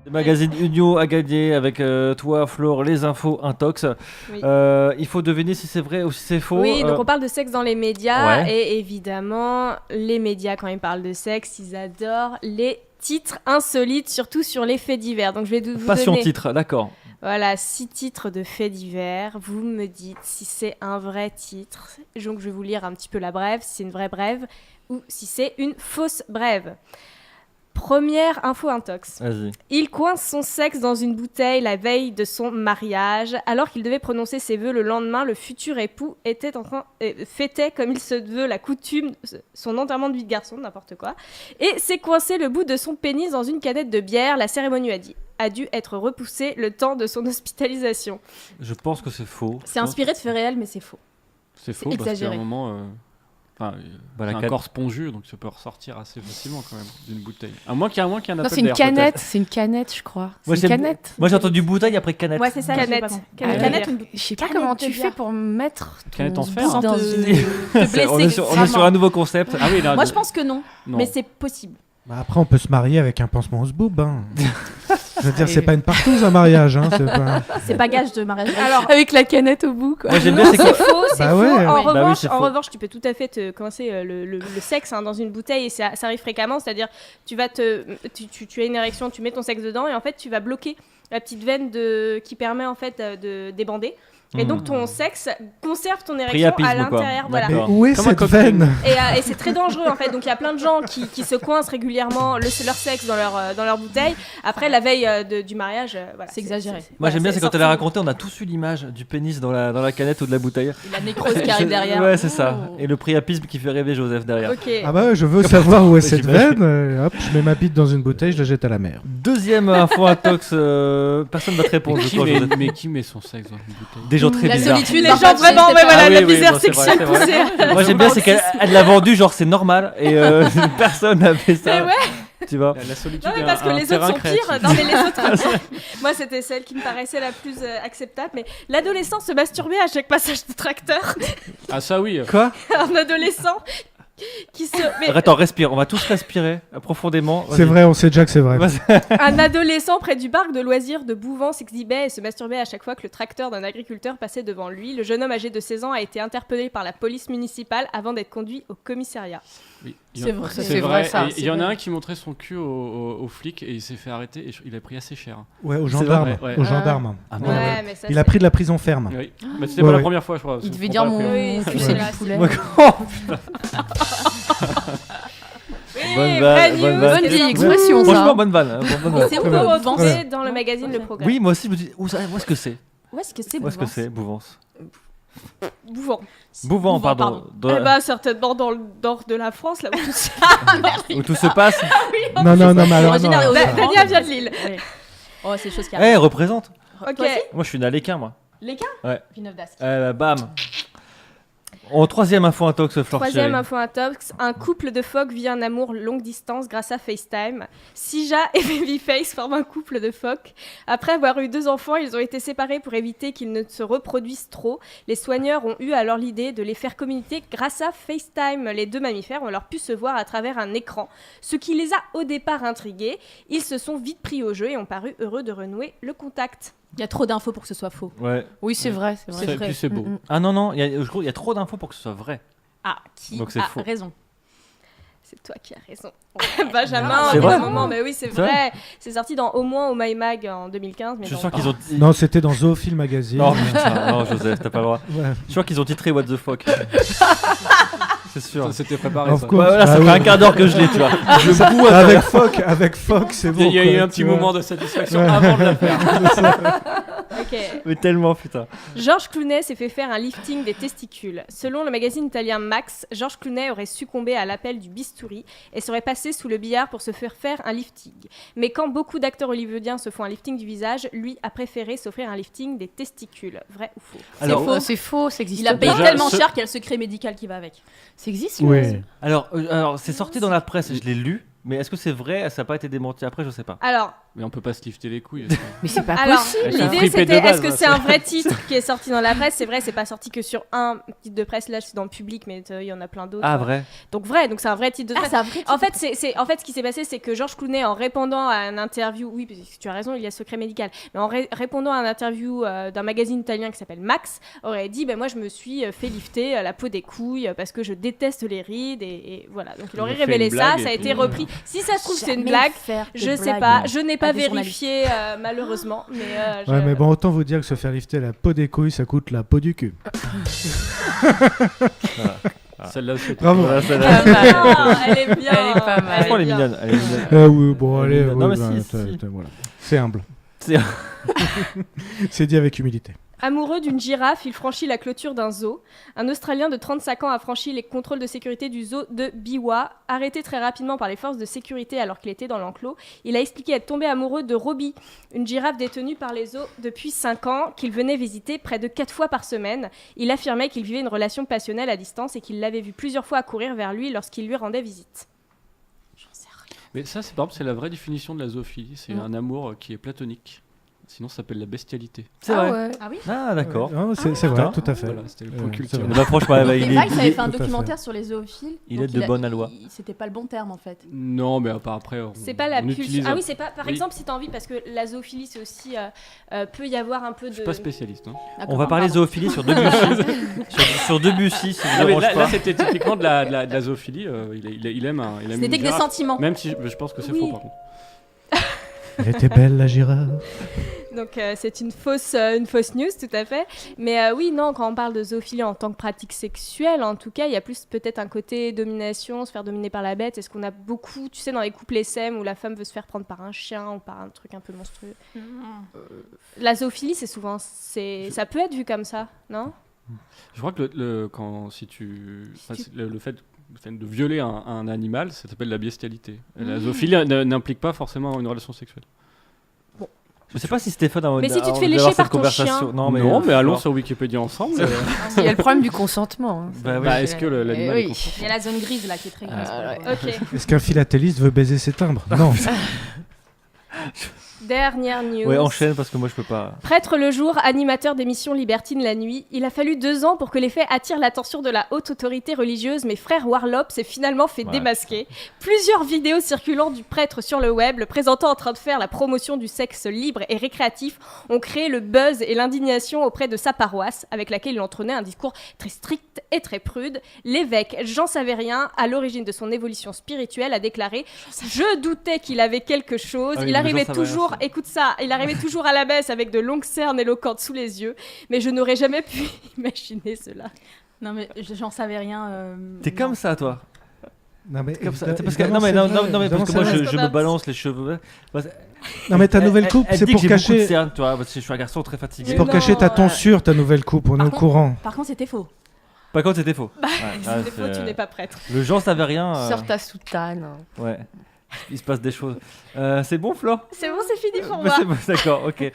Le magazine Unio a gagné avec toi, Flore, les infos intox. Oui. Il faut deviner si c'est vrai ou si c'est faux. Oui, donc on parle de sexe dans les médias. Ouais. Et évidemment, les médias, quand ils parlent de sexe, ils adorent les titres insolites, surtout sur les faits divers. Donc je vais vous Passion donner titre, d'accord. voilà, 6 titres de faits divers. Vous me dites si c'est un vrai titre. Donc je vais vous lire un petit peu la brève, si c'est une vraie brève ou si c'est une fausse brève. Première info intox. Vas-y. Il coince son sexe dans une bouteille la veille de son mariage. Alors qu'il devait prononcer ses vœux le lendemain, le futur époux fêtait, comme il se veut la coutume, son enterrement de vie de garçon, n'importe quoi, et s'est coincé le bout de son pénis dans une canette de bière. La cérémonie a dû être repoussée le temps de son hospitalisation. Je pense que c'est faux. C'est inspiré de faits réels, mais c'est faux. C'est faux parce qu'à un exagéré. moment, Bah, c'est la un canne- corps spongieux, donc ça peut ressortir assez facilement quand même d'une bouteille. À moins qu'il y ait un Non, appel c'est une d'air, canette, peut-être. c'est une canette, je crois. Moi, C'est une canette. Moi j'ai entendu bouteille après canette. Ouais, c'est ça. Canette. j'ai pas compris. Canette. Canette, Canette. Je sais pas Canette comment de tu bière. fais pour mettre ton Canette en fer, bout hein. dans Sans une... te blesser. on est sur vraiment. un nouveau concept. Ah oui, là, Moi, je pense que non, non. mais c'est possible. Bah après, on peut se marier avec un pansement au sboob. Hein. Je veux dire, c'est pas une partouze un mariage. Hein, c'est pas... C'est pas gage de mariage. Alors, Avec la canette au bout, quoi. Moi j'aime non, bien c'est c'est que faux, c'est Bah faux. ouais. En, Oui. Bah oui, revanche, c'est en faux. revanche, tu peux tout à fait te coincer le sexe hein, dans une bouteille et ça arrive fréquemment. C'est-à-dire, tu as une érection, tu mets ton sexe dedans et en fait, tu vas bloquer la petite veine qui permet en fait de débander. Et donc ton sexe conserve ton érection Priapisme, à quoi. l'intérieur. Voilà. Mais D'accord. où est Comme un cette cocktail. veine? Et c'est très dangereux en fait. Donc il y a plein de gens qui se coincent régulièrement leur sexe dans leur bouteille. Après la veille du mariage, voilà. C'est exagéré. moi j'aime bien c'est quand elle a sorti. raconté, on a tous eu l'image du pénis dans la canette ou de la bouteille. Et la nécrose qui arrive derrière. Ouais, c'est ça. Oh. Et le priapisme qui fait rêver Joseph derrière. Ok. Ah bah ouais, je veux savoir où est cette J'imagine. veine. Hop, je mets ma bite dans une bouteille, je la jette à la mer. Deuxième info intox, personne va te répondre. je crois, Joseph. Mais qui met son sexe dans une bouteille? Des gens très La bizarres. solitude, Les d'un gens papier, vraiment, c'est ouais, pas- voilà, Ah la oui, oui, bizarre bon, c'est vrai, section c'est vrai. poussée. Moi j'aime bien c'est qu'elle l'a vendu genre c'est normal et personne n'a fait ça. Mais ouais. Tu vois. La solitude Non, mais est parce que un les autres terrain sont créatif. pires. Non, mais les autres. Moi, c'était celle qui me paraissait la plus acceptable. Mais l'adolescent se masturbait à chaque passage de tracteur. Ah ça oui. Quoi? Un adolescent qui se. Mais Attends, respire, on va tous respirer profondément. C'est vrai, on sait déjà que c'est vrai. Vas-y. un adolescent près du parc de loisirs de Bouvans s'exhibait et se masturbait à chaque fois que le tracteur d'un agriculteur passait devant lui. Le jeune homme âgé de 16 ans a été interpellé par la police municipale avant d'être conduit au commissariat. Oui. C'est vrai, C'est c'est vrai. vrai, ça, Et c'est Il y en a vrai. un qui montrait son cul au flic et il s'est fait arrêter et il a pris assez cher. Ouais, aux C'est gendarmes. vrai, ouais. Aux gendarmes. Ah, Ouais, merde. mais ça, Il a pris de la prison ferme. Oui. Mais c'était Ouais, pas la ouais. première fois je crois. Il devait Faut dire pas mon appeler. Oui, cul, c'est c'est vrai, du poulet. Moi, Oui, Bonne vraie vanne, news, bonne vanne. c'est Bonne sorti. expression, ça. Franchement, bonne vanne. Bonne vanne. C'est où On le peut Bouvance retrouver dans le magazine Le Progrès. Oui, moi aussi je me dis, où est-ce que c'est? Où est-ce que c'est Où est-ce que Bouvance c'est, Bouvance? Bouvant. Bouvant, pardon. Eh bah, certainement dans le nord de la France, là où tout ça. Où tout se passe. Non, non, non, mais alors. Originaire non, de ça- Haute-France. Dania vient de Lille. Ouais. Oh, c'est chose qui Eh, arrive. représente. Ok. Toi aussi Moi je suis né à l'Équin, moi. Les gars Ouais. Villeneuve d'Ascq. Bam. En troisième info intox, Flore Troisième Chérie. info intox, un couple de phoques vit un amour longue distance grâce à FaceTime. Sija et Babyface forment un couple de phoques. Après avoir eu 2 enfants, ils ont été séparés pour éviter qu'ils ne se reproduisent trop. Les soigneurs ont eu alors l'idée de les faire communiquer grâce à FaceTime. Les 2 mammifères ont alors pu se voir à travers un écran, ce qui les a au départ intrigués. Ils se sont vite pris au jeu et ont paru heureux de renouer le contact. Il y a trop d'infos pour que ce soit faux. Ouais. Oui, c'est vrai, c'est vrai. C'est vrai. puis c'est beau. Mm, mm. Ah non, non, je trouve qu'il y a trop d'infos pour que ce soit vrai. Ah, qui Donc c'est a faux. raison C'est toi qui as raison. Benjamin, C'est vrai évidemment, mais oui, c'est C'est vrai vrai. C'est sorti au moins au My Mag en 2015. Mais Je suis dans- sûr qu'ils ont. Non, c'était dans Zoophile Magazine. Non, putain, non, Joseph, t'as pas le droit. Ouais. Je suis sûr qu'ils ont titré What the fuck. C'est sûr. Ça c'était préparé Of ça. course. Ouais, voilà, ça Ah fait oui. un quart d'heure que je l'ai, tu vois. Je boue Avec Fox, c'est bon. Il y a eu quoi, un petit tu vois. moment de satisfaction Ouais. avant de la faire. Ok. Mais tellement, putain. Georges Clooney s'est fait faire un lifting des testicules. Selon le magazine italien Max, Georges Clooney aurait succombé à l'appel du bistouri et serait passé sous le billard pour se faire faire un lifting. Mais quand beaucoup d'acteurs hollywoodiens se font un lifting du visage, lui a préféré s'offrir un lifting des testicules. Vrai ou faux? Alors, C'est faux, c'est faux, ça existe Il a pas. payé Déjà, tellement ce- cher qu'il y a le secret médical qui va avec. Ça existe, Oui. le- alors c'est sorti dans la presse et je l'ai lu. Mais est-ce que c'est vrai? Ça n'a pas été démenti après, je sais pas. Alors, Mais on peut pas se lifter les couilles. Mais c'est pas Alors, possible. Elles sont l'idée fripées c'était de base, est-ce que hein, c'est un vrai titre qui est sorti dans la presse? C'est vrai, c'est pas sorti que sur un titre de presse, là c'est dans le public, mais il y en a plein d'autres. Ah, vrai. Donc vrai, donc c'est un vrai titre de Ah, presse. c'est un vrai En fait, ce qui s'est passé, c'est que Georges Clooney, en répondant à un interview, oui, parce que tu as raison, il y a secret médical, mais en répondant à un interview d'un magazine italien qui s'appelle Max, aurait dit, moi je me suis fait lifter la peau des couilles parce que je déteste les rides, et voilà. Donc il aurait a fait révélé une ça, blague ça a et été puis, repris. Si ça se trouve c'est une Jamais blague, faire de je sais blagues. pas, je n'ai pas à des vérifié malheureusement, mais Ouais, mais bon, autant vous dire que se faire lifter la peau des couilles, ça coûte la peau du cul. Celle-là, c'est Bravo. Voilà, ça, Pas là. mal. Ah, elle est bien. Elle est pas mal. Franchement, elle est bien. mignonne. Elle est mignonne. Ah oui, bon, allez. Non, oui, mais si. voilà. C'est humble. C'est- C'est dit avec humilité. Amoureux d'une girafe, il franchit la clôture d'un zoo. Un Australien de 35 ans a franchi les contrôles de sécurité du zoo de Biwa. Arrêté très rapidement par les forces de sécurité alors qu'il était dans l'enclos, il a expliqué être tombé amoureux de Robbie, une girafe détenue par les zoos depuis 5 ans, qu'il venait visiter près de 4 fois par semaine. Il affirmait qu'il vivait une relation passionnelle à distance et qu'il l'avait vu plusieurs fois accourir vers lui lorsqu'il lui rendait visite. Mais ça, c'est par exemple, c'est la vraie définition de la zoophilie. C'est un amour qui est platonique. Sinon, ça s'appelle la bestialité. C'est Ah vrai. ouais. Ah oui. Ah, d'accord. Ah, c'est vrai, putain. tout à fait. Voilà, c'était le Euh, point c'est culturel. vrai. Bah, franchement, Mais il Vice avait fait un tout à fait. documentaire sur les zoophiles. Il donc est de bonne loi. C'était pas le bon terme en fait. Non, mais après, C'est pas la pulsion. utilise. Ah oui, c'est pas. Par Oui. exemple, si t'as envie, parce que la zoophilie, c'est aussi peut y avoir un peu Je de. suis pas spécialiste. Hein. On va parler zoophilie sur Debussy. sur Debussy, si ça Non, vous mais dérange pas. là, c'était typiquement de la zoophilie. Il aime un. Il aime C'était une que des girafe. sentiments. Même si je pense que c'est Oui. faux, par contre. Elle était belle, la girafe. Donc c'est une fausse news, tout à fait. Mais oui, non, quand on parle de zoophilie en tant que pratique sexuelle, en tout cas, il y a plus peut-être un côté domination, se faire dominer par la bête. Est-ce qu'on a beaucoup, tu sais, dans les couples SM où la femme veut se faire prendre par un chien ou par un truc un peu monstrueux. La zoophilie, c'est souvent, ça peut être vu comme ça, non? Je crois que le fait de violer un animal, ça s'appelle la bestialité. Et la zoophilie n'implique pas forcément une relation sexuelle. Je sais pas si Stéphane a Mais si tu te envie fais d'avoir lécher par cette ton conversation. chien. Non, mais allons alors. sur Wikipédia ensemble. Il y a le problème du consentement. hein. Bah oui. Bah, est-ce que l'animal est oui. consent Il y a la zone grise là qui est très grise. Ok. Est-ce qu'un philatéliste veut baiser ses timbres? Non. Dernière news. Ouais, enchaîne parce que moi je peux pas. Prêtre le jour, animateur d'émissions libertines la nuit, il a fallu 2 ans pour que les faits attirent l'attention de la haute autorité religieuse, mais frère Warlop s'est finalement fait Ouais. démasquer. Plusieurs vidéos circulant du prêtre sur le web, le présentant en train de faire la promotion du sexe libre et récréatif, ont créé le buzz et l'indignation auprès de sa paroisse, avec laquelle il entraînait un discours très strict et très prude. L'évêque Jean Savérien, à l'origine de son évolution spirituelle, a déclaré « Je doutais qu'il avait quelque chose, Ah oui, il mais arrivait Jean Savérien, toujours... c'est- Écoute ça, il arrivait toujours à la messe avec de longues cernes éloquentes sous les yeux, mais je n'aurais jamais pu imaginer cela. » Non mais j'en savais rien. T'es comme ça, toi. Non, mais Comme ça. évidemment, Parce que, évidemment, non, mais, c'est non, vrai, non, non, mais parce que évidemment, moi c'est je, vrai. je me balance les cheveux. Non, mais ta nouvelle coupe, elle c'est dit pour que j'ai beaucoup de cacher. cernes, tu vois, parce que je suis un garçon très fatigué. C'est Mais pour non, cacher ta ouais. tonsure, ta nouvelle coupe, on est Par au contre- courant. Par contre c'était faux. Par contre, c'était faux. Ah, Des fois, tu n'es pas prêtre. Le Jean Savérien. Sors ta soutane. Ouais. Il se passe des choses. C'est bon, Flore C'est bon, c'est fini pour Bah, moi. c'est bon, d'accord, ok.